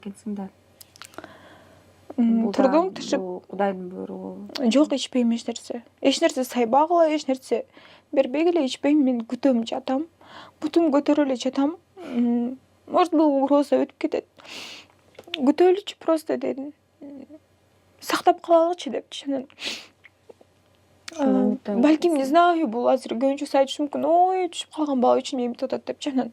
экенсиң да. Турдум түшүп. Кудайдын буйругу. Жок, ичпейм эч нерсе. Эч нерсе сайбагыла, эч нерсе бербегиле ичпейм. Мен күтөм, жатам. Бутум көтөрүп эле жатам. Может, бул угроза өтүп кетет. Күтөлүчү просто дедим. Сактап калалычы депчи. Балким, не знаю, бул азыр көбүнчөсү айтышы мүмкүн. Ой, түшүп калган бала үчүн эми атат депчи. Анан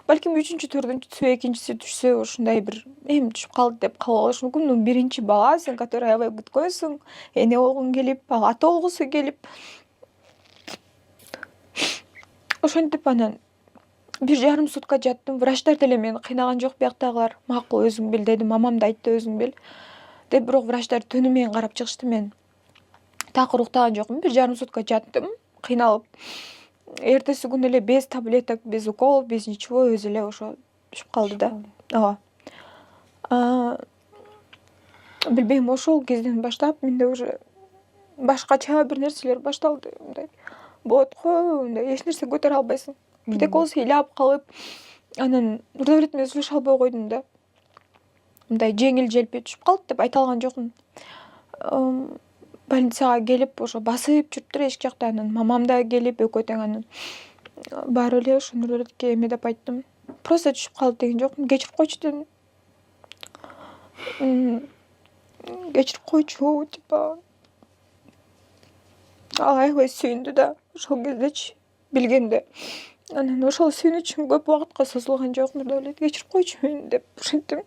балким 3-чү, 4-чүсү, 2-чиси түшсө ушундай бир эми түшүп калды деп калып алышы мүмкүн. Ну, биринчи бала сен, который аябай күткөнсүң. Эне болгуң келип, ата болгусу келип. Ошентип анан 1,5 сутка жаттым. Врачтар деле мени кыйнаган жок, бияктагылар. Макул, өзүң бил деди. Мамам да айтты, өзүң бил. Деп бирок врачтар түнү менен карап чыгышты. Мен так уруктаган жокмун. 1,5 сутка жаттым, кыйналып. Эртеси күнү эле без таблеток, без уколов, без ничего өзү эле ошо түшүп калды да. Ооба. Билбейм, ошол кезден баштап менде уже башкача бир нерселер башталды. Мындай болот го, мындай эч нерсе көтөрө албайсың. Бирдеке болсо ыйлап калып, анан Нурдавлет менен сүйлөшө албай койдум да. Мындай жеңил желпи түшүп калды деп айта алган жокмун. Больницага келип, ошо басып жүрүптүр эшик жакта. Анан мамам да келип, экөө тең анан барып эле ошо Нурдавлетке эме деп айттым. Просто түшүп калды деген жокмун. Кечирип койчу дедим. Кечирип койчу, типа. Ал аябай сүйүндү да, ошол кездечи билгенде. Анан ошол сүйүнүчүм көп убакытка созулган жок. Нурдавлет кечирип койчу мени деп ушинттим.